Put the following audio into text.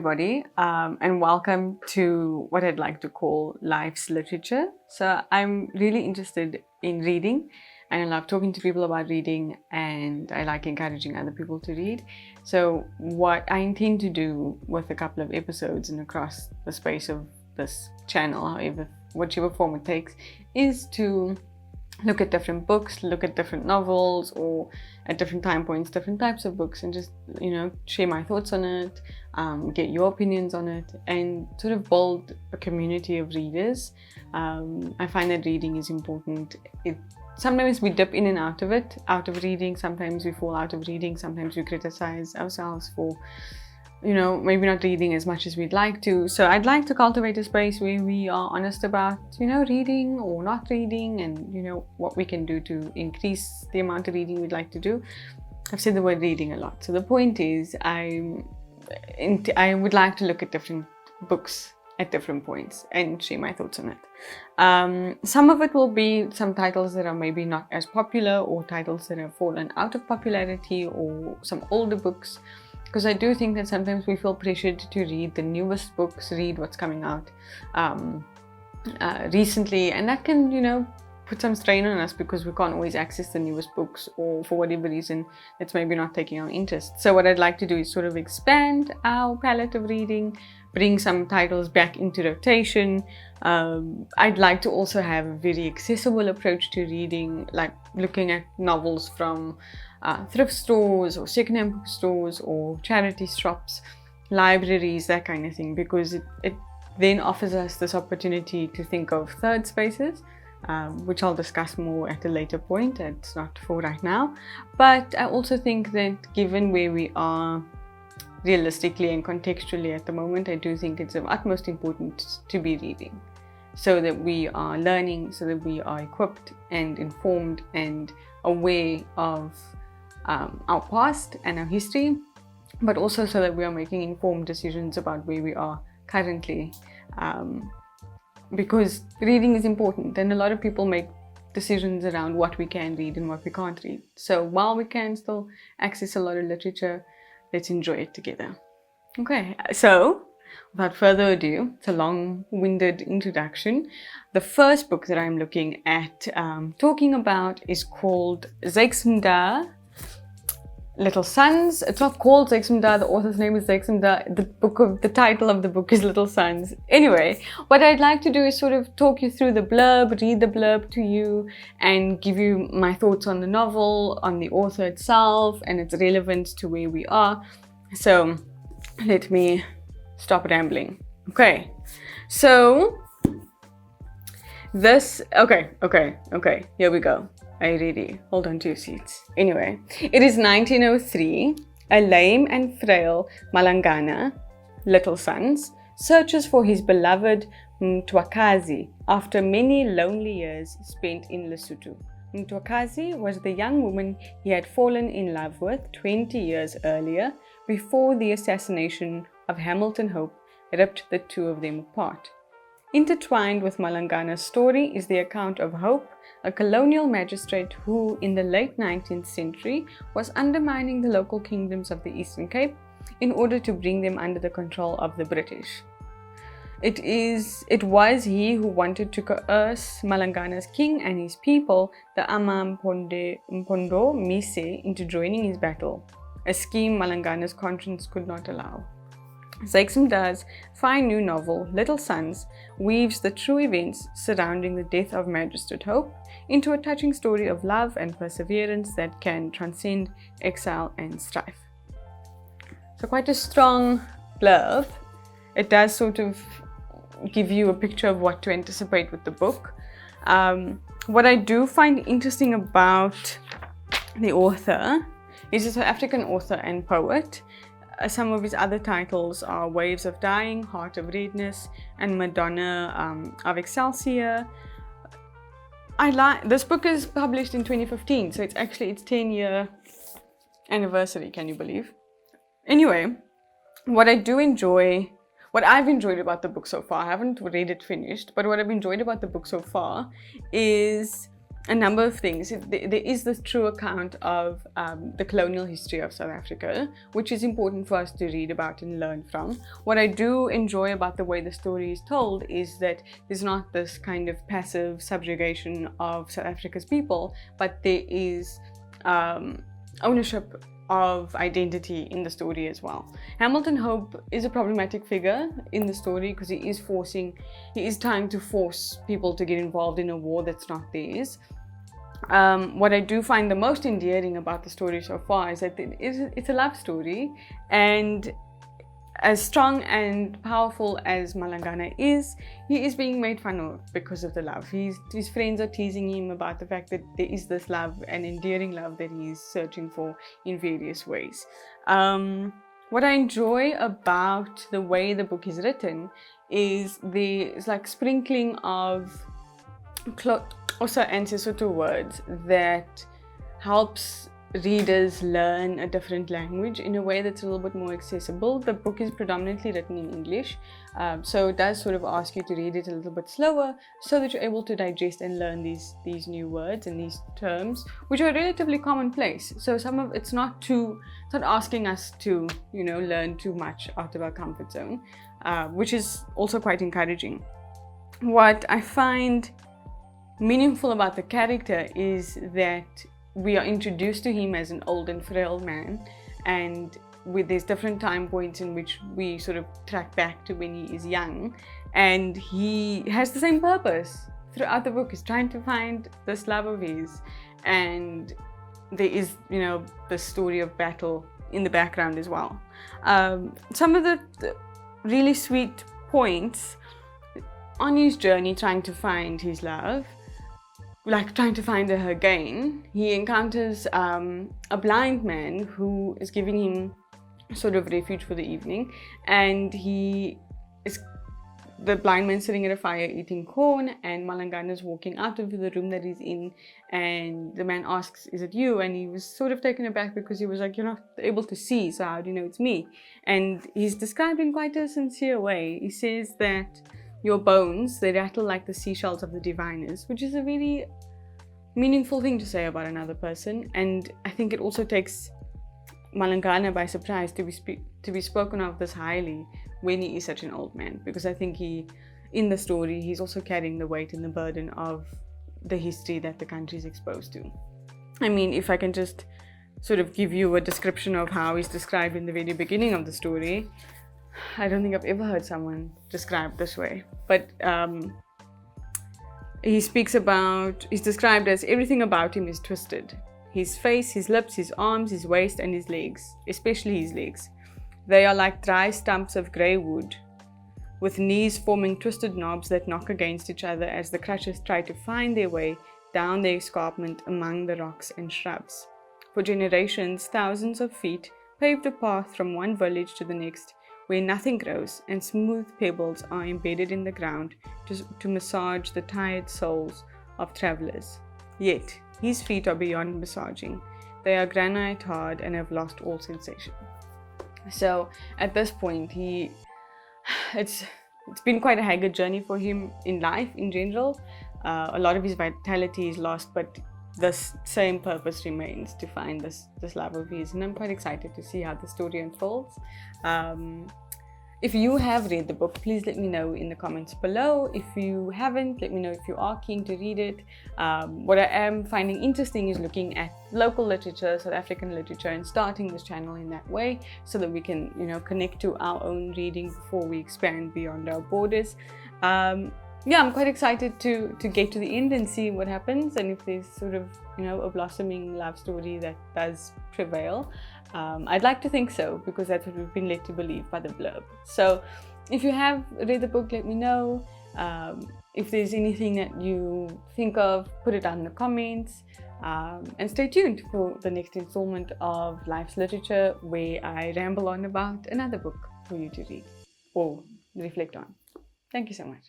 everybody, and welcome to what I'd like to call life's literature. So I'm really interested in reading, and I love talking to people about reading, and I like encouraging other people to read. So what I intend to do with a couple of episodes and across the space of this channel, whichever form it takes, is to look at different books, look at different novels, or at different time points, different types of books, and just, share my thoughts on it, get your opinions on it, and sort of build a community of readers. I find that reading is important. Sometimes we dip in and out of reading. Sometimes we fall out of reading. Sometimes we criticize ourselves for maybe not reading as much as we'd like to. So I'd like to cultivate a space where we are honest about, reading or not reading, and, what we can do to increase the amount of reading we'd like to do. I've said the word reading a lot. So the point is, I would like to look at different books at different points and share my thoughts on it. Some of it will be some titles that are maybe not as popular, or titles that have fallen out of popularity, or some older books. Because I do think that sometimes we feel pressured to read the newest books, read what's coming out recently, and that can, put some strain on us because we can't always access the newest books, or for whatever reason, it's maybe not taking our interest. So what I'd like to do is sort of expand our palette of reading, bring some titles back into rotation. I'd like to also have a very accessible approach to reading, like looking at novels from thrift stores or secondhand bookstores or charity shops, libraries, that kind of thing, because it then offers us this opportunity to think of third spaces, which I'll discuss more at a later point. It's not for right now. But I also think that given where we are realistically and contextually at the moment, I do think it's of utmost importance to be reading, so that we are learning, so that we are equipped and informed and aware of our past and our history, but also so that we are making informed decisions about where we are currently, because reading is important, and a lot of people make decisions around what we can read and what we can't read. So while we can still access a lot of literature, let's enjoy it together. Okay, so without further ado, it's a long-winded introduction. The first book that I'm looking at talking about is called Zakes Mda, Little Sons. It's not called Zakes Mda, the author's name is Zakes Mda. The title of the book is Little Sons. Anyway, what I'd like to do is sort of talk you through the blurb, read the blurb to you, and give you my thoughts on the novel, on the author itself, and its relevance to where we are. So let me stop rambling. Okay, so okay, here we go. Are you ready? Hold on to your seats. Anyway, it is 1903. A lame and frail Malangana, Little Sons, searches for his beloved Mthwakazi after many lonely years spent in Lesotho. Mthwakazi was the young woman he had fallen in love with 20 years earlier, before the assassination of Hamilton Hope ripped the two of them apart. Intertwined with Malangana's story is the account of Hope, a colonial magistrate who, in the late 19th century, was undermining the local kingdoms of the Eastern Cape in order to bring them under the control of the British. It was he who wanted to coerce Malangana's king and his people, the Ama Mpondo Mise, into joining his battle, a scheme Malangana's conscience could not allow. Zakes Mda's fine new novel, Little Sons, weaves the true events surrounding the death of Magistrate Hope into a touching story of love and perseverance that can transcend exile and strife. So quite a strong blurb. It does sort of give you a picture of what to anticipate with the book. What I do find interesting about the author is he's an African author and poet. Some of his other titles are Waves of Dying, Heart of Redness, and Madonna of Excelsior. This book is published in 2015, so it's actually its 10-year anniversary, can you believe? Anyway, what I've enjoyed about the book so far, I haven't read it finished, but what I've enjoyed about the book so far is a number of things. There is this true account of the colonial history of South Africa, which is important for us to read about and learn from. What I do enjoy about the way the story is told is that there's not this kind of passive subjugation of South Africa's people, but there is ownership of identity in the story as well. Hamilton Hope is a problematic figure in the story because he is trying to force people to get involved in a war that's not theirs. What I do find the most endearing about the story so far is that it's a love story, and as strong and powerful as Malangana is, he is being made fun of because of the love. His friends are teasing him about the fact that there is this love, an endearing love that he's searching for in various ways. What I enjoy about the way the book is written is there's like sprinkling of Xhosa and Sesotho words that helps readers learn a different language in a way that's a little bit more accessible. The book is predominantly written in English, so it does sort of ask you to read it a little bit slower so that you're able to digest and learn these new words and these terms, which are relatively commonplace. So it's not asking us to learn too much out of our comfort zone, which is also quite encouraging. What I find meaningful about the character is that we are introduced to him as an old and frail man, and there's different time points in which we sort of track back to when he is young, and he has the same purpose throughout the book. He's trying to find this love of his, and there is the story of battle in the background as well. Some of the really sweet points on his journey trying to find his love, like trying to find her again, he encounters a blind man who is giving him sort of refuge for the evening, and the blind man sitting at a fire eating corn, and Malangana is walking out of the room that he's in, and the man asks, "Is it you?" And he was sort of taken aback because he was like, "You're not able to see, so how do you know it's me?" And he's described in quite a sincere way. He says that your bones, they rattle like the seashells of the diviners, which is a very meaningful thing to say about another person. And I think it also takes Malangana by surprise to be spoken of this highly when he is such an old man, because I think in the story, he's also carrying the weight and the burden of the history that the country is exposed to. I mean, if I can just sort of give you a description of how he's described in the very beginning of the story, I don't think I've ever heard someone described this way. But he's described as everything about him is twisted. His face, his lips, his arms, his waist, and his legs, especially his legs. They are like dry stumps of grey wood, with knees forming twisted knobs that knock against each other as the crutches try to find their way down the escarpment among the rocks and shrubs. For generations, thousands of feet paved a path from one village to the next, where nothing grows and smooth pebbles are embedded in the ground to massage the tired souls of travelers. Yet, his feet are beyond massaging. They are granite hard and have lost all sensation. So, at this point, it's been quite a haggard journey for him in life in general. A lot of his vitality is lost, but this same purpose remains, to find this love of his, and I'm quite excited to see how the story unfolds. If you have read the book, please let me know in the comments below. If you haven't, let me know if you are keen to read it. What I am finding interesting is looking at local literature, South African literature, and starting this channel in that way so that we can, connect to our own reading before we expand beyond our borders. Yeah, I'm quite excited to get to the end and see what happens, and if there's sort of, a blossoming love story that does prevail. I'd like to think so, because that's what we've been led to believe by the blurb. So if you have read the book, let me know. If there's anything that you think of, put it down in the comments. And stay tuned for the next installment of Life's Literature, where I ramble on about another book for you to read or reflect on. Thank you so much.